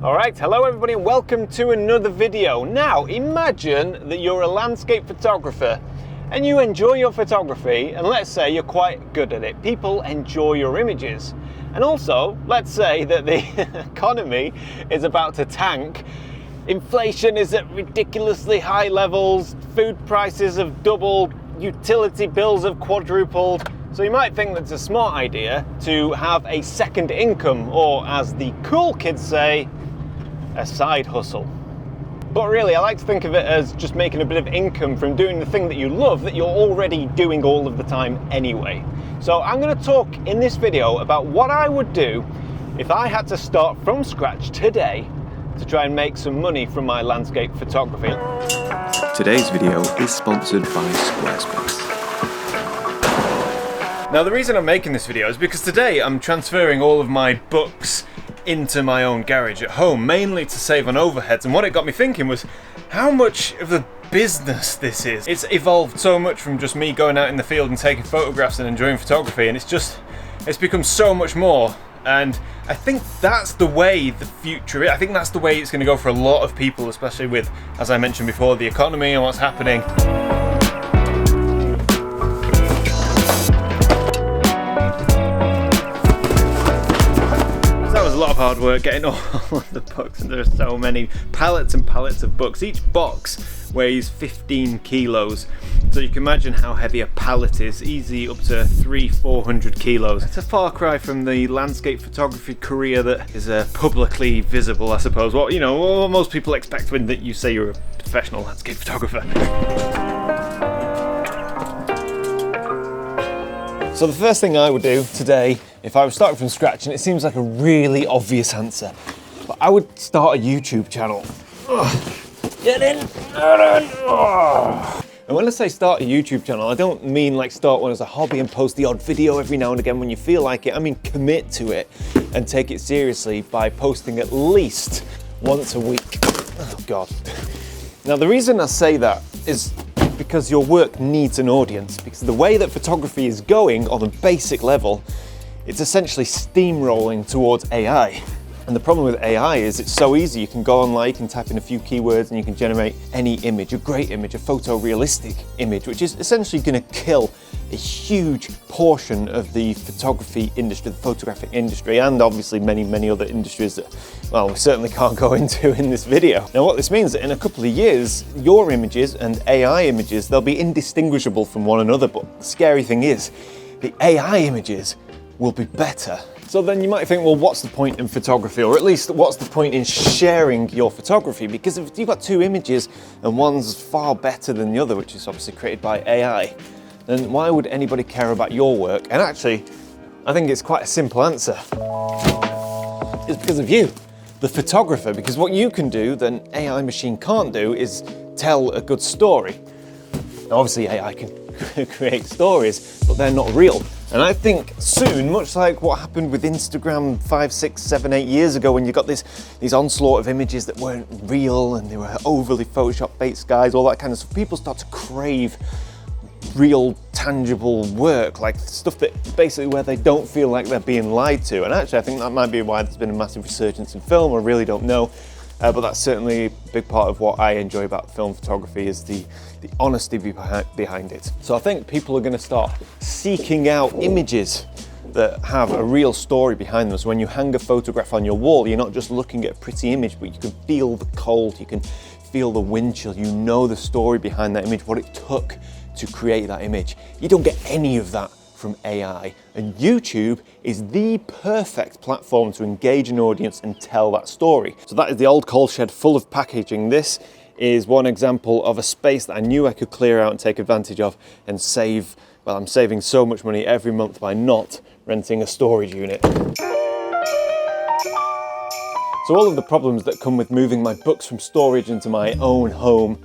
Alright, hello everybody and welcome to another video. Now, imagine that you're a landscape photographer and you enjoy your photography, and let's say you're quite good at it. People enjoy your images. And also, let's say that the economy is about to tank. Inflation is at ridiculously high levels, food prices have doubled, utility bills have quadrupled. So you might think that's a smart idea to have a second income, or as the cool kids say, a side hustle. But really, I like to think of it as just making a bit of income from doing the thing that you love that you're already doing all of the time anyway. So I'm going to talk in this video about what I would do if I had to start from scratch today to try and make some money from my landscape photography. Today's video is sponsored by Squarespace. Now the reason I'm making this video is because today I'm transferring all of my books into my own garage at home, mainly to save on overheads, and what it got me thinking was how much of a business this is. It's evolved so much from just me going out in the field and taking photographs and enjoying photography, and it's become so much more. And I think that's the way the future is. I think that's the way it's going to go for a lot of people, especially with, as I mentioned before, the economy and what's happening. A lot of hard work getting all of the books, and there are so many pallets and pallets of books. Each box weighs 15 kilos, so you can imagine how heavy a pallet is, easy up to 300-400 kilos. It's a far cry from the landscape photography career that is publicly visible, I suppose. What what most people expect when you say you're a professional landscape photographer. So the first thing I would do today, if I was starting from scratch, and it seems like a really obvious answer, but I would start a YouTube channel. Get in! And when I say start a YouTube channel, I don't mean like start one as a hobby and post the odd video every now and again when you feel like it. I mean commit to it and take it seriously by posting at least once a week. Oh God. Now the reason I say that is because your work needs an audience, because the way that photography is going on a basic level, it's essentially steamrolling towards AI. And the problem with AI is it's so easy. You can go online, you can type in a few keywords and you can generate any image, a great image, a photorealistic image, which is essentially going to kill a huge portion of the photography industry, the photographic industry, and obviously many other industries that, well, we certainly can't go into in this video. Now what this means is that in a couple of years, your images and AI images, they'll be indistinguishable from one another, but the scary thing is, the AI images will be better. So then you might think, well, what's the point in photography? Or at least what's the point in sharing your photography? Because if you've got two images and one's far better than the other, which is obviously created by AI, then why would anybody care about your work? And actually, I think it's quite a simple answer. It's because of you, the photographer, because what you can do that an AI machine can't do is tell a good story. Now, obviously AI can create stories, but they're not real. And I think soon, much like what happened with Instagram 5, 6, 7, 8 years ago, when you got these onslaught of images that weren't real and they were overly Photoshop fake skies, all that kind of stuff, people start to crave real, tangible work, like stuff that basically where they don't feel like they're being lied to. And actually, I think that might be why there's been a massive resurgence in film. I really don't know. But that's certainly a big part of what I enjoy about film photography is the honesty behind it. So I think people are going to start seeking out images that have a real story behind them. So when you hang a photograph on your wall, you're not just looking at a pretty image, but you can feel the cold, you can feel the wind chill, you know the story behind that image, what it took to create that image. You don't get any of that from AI, and YouTube is the perfect platform to engage an audience and tell that story. So that is the old coal shed full of packaging. This is one example of a space that I knew I could clear out and take advantage of and save. Well, I'm saving so much money every month by not renting a storage unit. So all of the problems that come with moving my books from storage into my own home,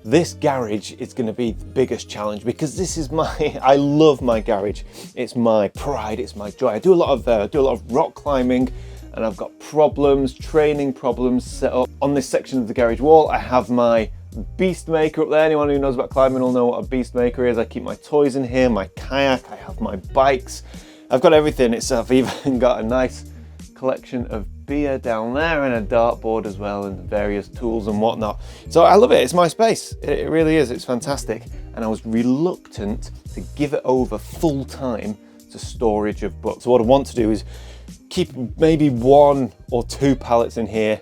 this garage is going to be the biggest challenge, because this is I love my garage. It's my pride, it's my joy. I do a lot of rock climbing, and I've got training problems set up. On this section of the garage wall, I have my beast maker up there. Anyone who knows about climbing will know what a beast maker is. I keep my toys in here, my kayak, I have my bikes. I've got everything. I've even got a nice collection of beer down there and a dartboard as well and various tools and whatnot. So I love it, it's my space. It really is, it's fantastic. And I was reluctant to give it over full time to storage of books. So what I want to do is keep maybe 1 or 2 pallets in here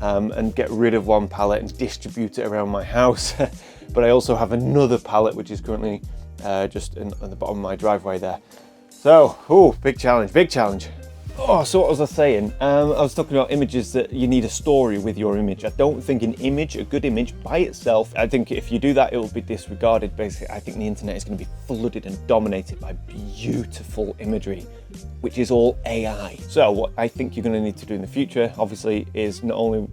and get rid of 1 pallet and distribute it around my house. But I also have another pallet which is currently just at the bottom of my driveway there. So, ooh, big challenge, big challenge. Oh, so what was I saying? I was talking about images that you need a story with your image. I don't think an image, a good image by itself, I think if you do that, it will be disregarded. Basically, I think the internet is going to be flooded and dominated by beautiful imagery, which is all AI. So what I think you're going to need to do in the future, obviously, is not only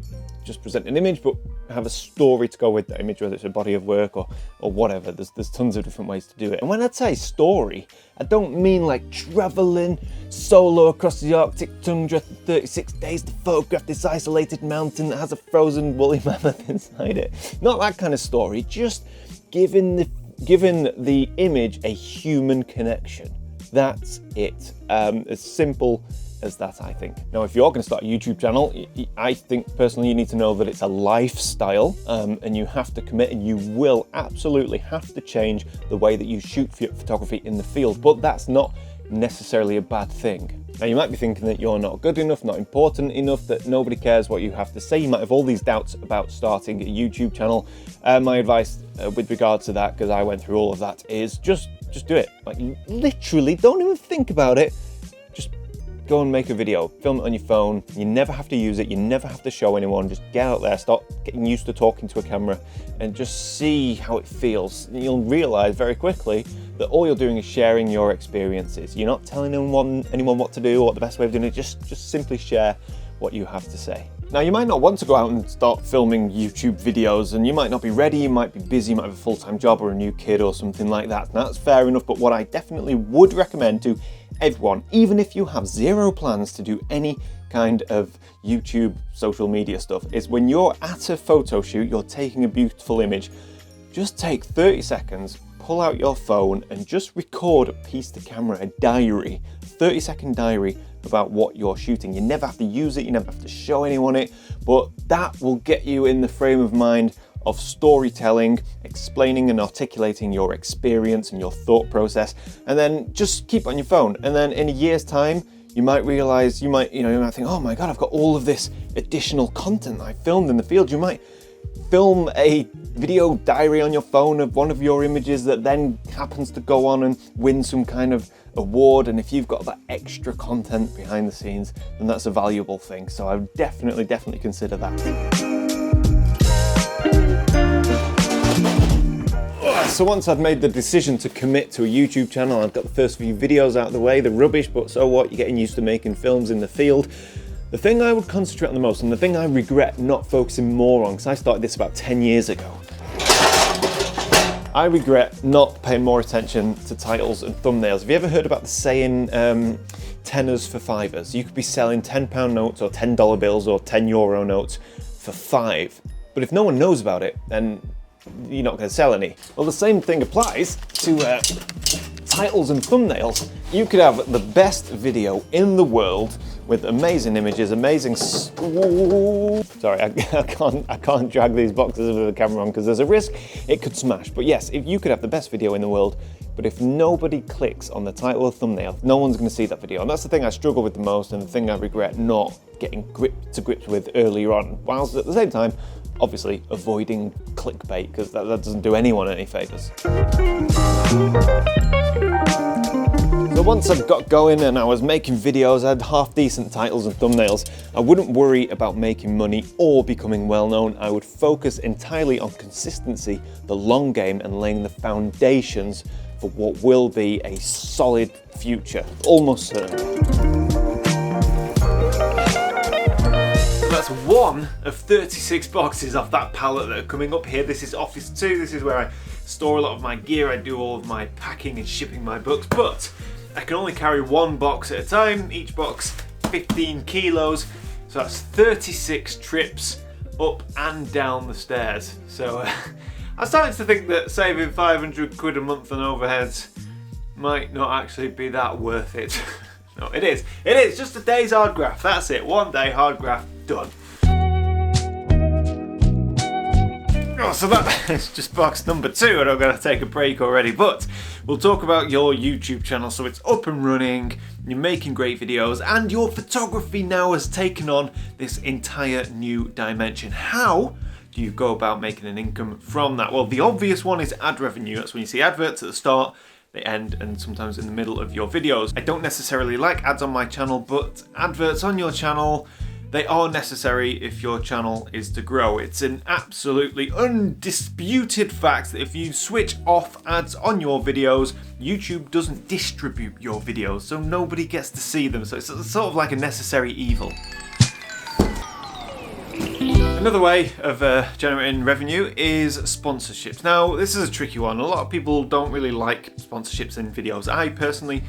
just present an image, but have a story to go with that image, whether it's a body of work or whatever. There's tons of different ways to do it. And when I say story, I don't mean like traveling solo across the Arctic tundra for 36 days to photograph this isolated mountain that has a frozen woolly mammoth inside it. Not that kind of story, just giving the image a human connection. That's it. As simple as that, I think. Now, if you're going to start a YouTube channel, I think personally you need to know that it's a lifestyle and you have to commit, and you will absolutely have to change the way that you shoot photography in the field, but that's not necessarily a bad thing. Now, you might be thinking that you're not good enough, not important enough, that nobody cares what you have to say. You might have all these doubts about starting a YouTube channel. My advice with regards to that, because I went through all of that, is just do it. Like, literally, don't even think about it. Just go and make a video, film it on your phone. You never have to use it, you never have to show anyone. Just get out there, start getting used to talking to a camera and just see how it feels. You'll realize very quickly that all you're doing is sharing your experiences. You're not telling anyone what to do or what the best way of doing it, just simply share what you have to say. Now, you might not want to go out and start filming YouTube videos, and you might not be ready, you might be busy, you might have a full-time job or a new kid or something like that. Now, that's fair enough, but what I definitely would recommend to everyone, even if you have zero plans to do any kind of YouTube social media stuff, is when you're at a photo shoot, you're taking a beautiful image, just take 30 seconds, pull out your phone and just record a piece to camera, a diary, a 30-second diary about what you're shooting. You never have to use it, you never have to show anyone it, but that will get you in the frame of mind of storytelling, explaining and articulating your experience and your thought process, and then just keep it on your phone. And then in a year's time, you might realize, you might think, oh my God, I've got all of this additional content that I filmed in the field. You might film a video diary on your phone of one of your images that then happens to go on and win some kind of award. And if you've got that extra content behind the scenes, then that's a valuable thing. So I would definitely consider that. So once I've made the decision to commit to a YouTube channel, I've got the first few videos out of the way, they're rubbish, but so what, you're getting used to making films in the field. The thing I would concentrate on the most, and the thing I regret not focusing more on, because I started this about 10 years ago, I regret not paying more attention to titles and thumbnails. Have you ever heard about the saying, tenors for fivers? You could be selling £10 notes or $10 bills or €10 notes for £5. But if no one knows about it, then you're not going to sell any. Well, the same thing applies to titles and thumbnails. You could have the best video in the world with amazing images, amazing. Sorry, I can't drag these boxes with the camera on because there's a risk it could smash. But yes, if you could have the best video in the world, but if nobody clicks on the title or thumbnail, no one's going to see that video. And that's the thing I struggle with the most, and the thing I regret not getting to grips with earlier on, whilst at the same time, obviously avoiding clickbait, because that doesn't do anyone any favors. So once I've got going and I was making videos, I had half decent titles and thumbnails, I wouldn't worry about making money or becoming well known. I would focus entirely on consistency, the long game, and laying the foundations for what will be a solid future, almost certainly. That's one of 36 boxes off that pallet that are coming up here. This is office 2. This is where I store a lot of my gear. I do all of my packing and shipping my books, but I can only carry one box at a time. Each box 15 kilos. So that's 36 trips up and down the stairs. So I'm starting to think that saving 500 quid a month on overheads might not actually be that worth it. No, it is. It is just a day's hard graft. That's it. One day hard graft, done. Oh, so that is just box number 2, and I'm going to take a break already, but we'll talk about your YouTube channel. So it's up and running, you're making great videos, and your photography now has taken on this entire new dimension. How do you go about making an income from that? Well, the obvious one is ad revenue. That's when you see adverts at the start, they end, and sometimes in the middle of your videos. I don't necessarily like ads on my channel, but adverts on your channel, they are necessary if your channel is to grow. It's an absolutely undisputed fact that if you switch off ads on your videos, YouTube doesn't distribute your videos, so nobody gets to see them. So it's sort of like a necessary evil. Another way of generating revenue is sponsorships. Now, this is a tricky one. A lot of people don't really like sponsorships in videos. I personally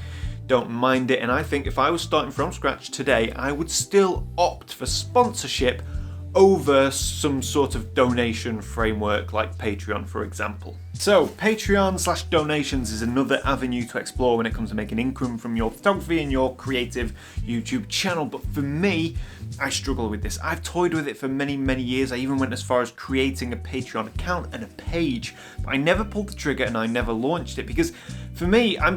don't mind it, and I think if I was starting from scratch today, I would still opt for sponsorship over some sort of donation framework like Patreon, for example. So Patreon/donations is another avenue to explore when it comes to making income from your photography and your creative YouTube channel. But for me, I struggle with this. I've toyed with it for many, many years. I even went as far as creating a Patreon account and a page, but I never pulled the trigger and I never launched it because for me, I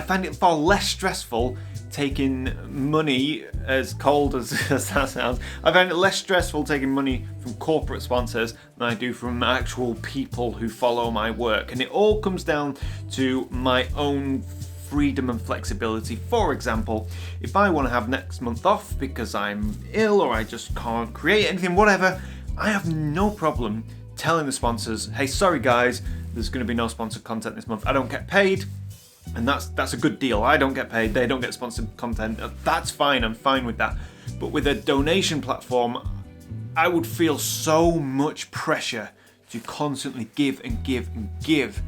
find it far less stressful taking money, as cold as that sounds. I find it less stressful taking money from corporate sponsors than I do from actual people who follow my work. And it all comes down to my own freedom and flexibility. For example, if I want to have next month off because I'm ill or I just can't create anything, whatever, I have no problem telling the sponsors, hey, sorry guys, there's going to be no sponsored content this month. I don't get paid, and that's a good deal. I don't get paid, they don't get sponsored content. That's fine, I'm fine with that. But with a donation platform, I would feel so much pressure to constantly give and give and give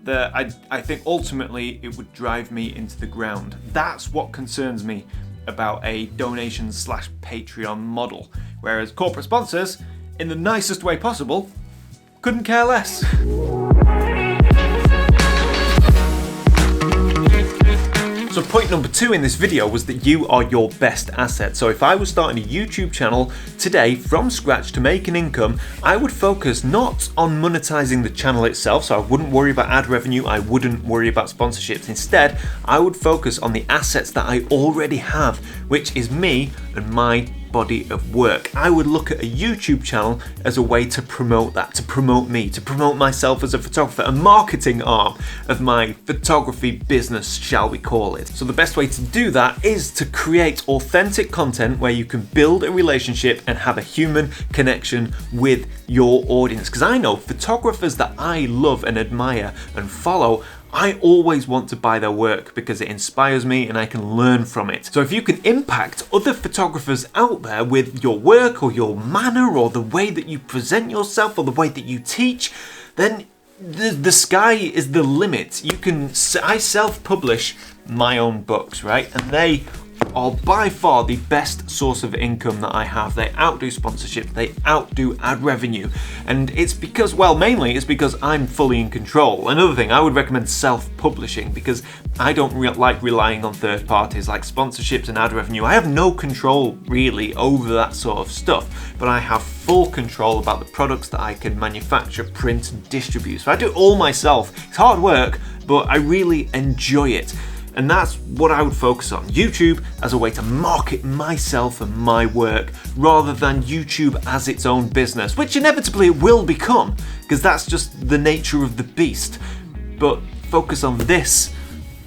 that I think ultimately it would drive me into the ground. That's what concerns me about a donation/Patreon model. Whereas corporate sponsors, in the nicest way possible, couldn't care less. So point number 2 in this video was that you are your best asset. So if I was starting a YouTube channel today from scratch to make an income, I would focus not on monetizing the channel itself, so I wouldn't worry about ad revenue, I wouldn't worry about sponsorships. Instead, I would focus on the assets that I already have, which is me and my body of work. I would look at a YouTube channel as a way to promote that, to promote me, to promote myself as a photographer, a marketing arm of my photography business, shall we call it. So the best way to do that is to create authentic content where you can build a relationship and have a human connection with your audience. Because I know photographers that I love and admire and follow, I always want to buy their work because it inspires me and I can learn from it. So if you can impact other photographers out there with your work or your manner or the way that you present yourself or the way that you teach, then the sky is the limit. I self-publish my own books, right? And they are by far the best source of income that I have. They outdo sponsorship, they outdo ad revenue. And it's because, well, mainly it's because I'm fully in control. Another thing, I would recommend self-publishing because I don't like relying on third parties like sponsorships and ad revenue. I have no control really over that sort of stuff, but I have full control about the products that I can manufacture, print, and distribute. So I do it all myself. It's hard work, but I really enjoy it. And that's what I would focus on. YouTube as a way to market myself and my work rather than YouTube as its own business, which inevitably it will become because that's just the nature of the beast. But focus on this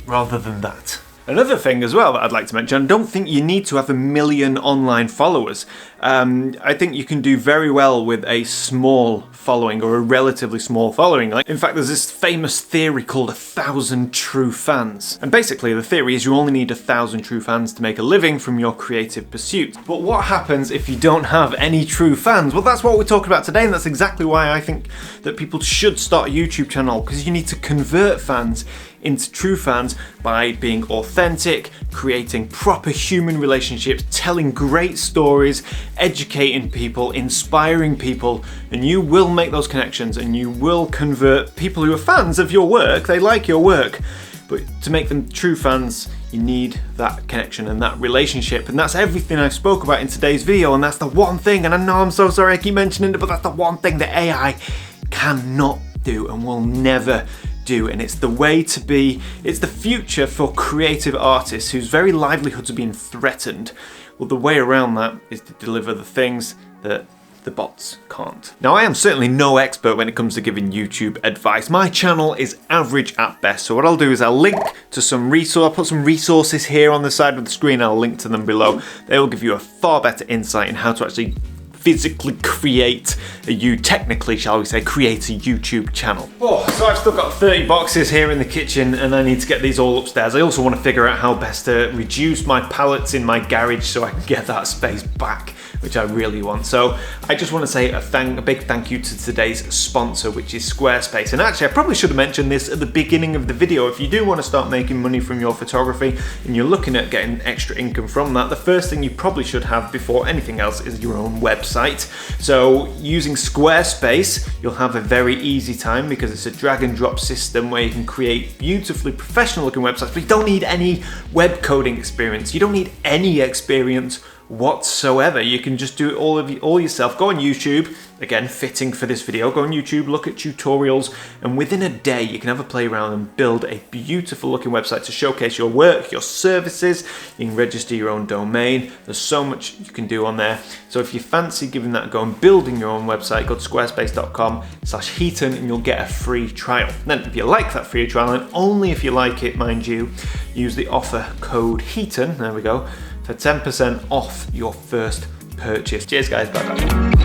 rather than that. Another thing as well that I'd like to mention, I don't think you need to have 1 million online followers. I think you can do very well with a small following or a relatively small following. In fact, there's this famous theory called 1,000 true fans. And basically the theory is you only need 1,000 true fans to make a living from your creative pursuit. But what happens if you don't have any true fans? Well, that's what we're talking about today, and that's exactly why I think that people should start a YouTube channel, because you need to convert fans into true fans by being authentic, creating proper human relationships, telling great stories, educating people, inspiring people, and you will make those connections and you will convert people who are fans of your work, they like your work, but to make them true fans, you need that connection and that relationship, and that's everything I spoke about in today's video, and that's the one thing, and I know I'm so sorry I keep mentioning it, but that's the one thing that AI cannot do and will never do, and it's the way to be, it's the future for creative artists whose very livelihoods are being threatened. Well, the way around that is to deliver the things that the bots can't. Now, I am certainly no expert when it comes to giving YouTube advice. My channel is average at best, so what I'll do is I'll link to some I'll put some resources here on the side of the screen, I'll link to them below. They will give you a far better insight in how to actually physically create technically, shall we say, create a YouTube channel. Oh, so I've still got 30 boxes here in the kitchen and I need to get these all upstairs. I also want to figure out how best to reduce my pallets in my garage so I can get that space back, which I really want. So I just want to say a big thank you to today's sponsor, which is Squarespace. And actually, I probably should have mentioned this at the beginning of the video. If you do want to start making money from your photography and you're looking at getting extra income from that, the first thing you probably should have before anything else is your own website. So using Squarespace, you'll have a very easy time because it's a drag and drop system where you can create beautifully professional looking websites, but you don't need any web coding experience. You don't need any experience whatsoever. You can just do it all yourself. Go on YouTube, again fitting for this video, go on YouTube, look at tutorials, and within a day you can have a play around and build a beautiful looking website to showcase your work, your services. You can register your own domain. There's so much you can do on there. So if you fancy giving that a go and building your own website, go to squarespace.com/Heaton and you'll get a free trial. Then if you like that free trial, and only if you like it, mind you, use the offer code Heaton, there we go, for 10% off your first purchase. Cheers guys, bye bye.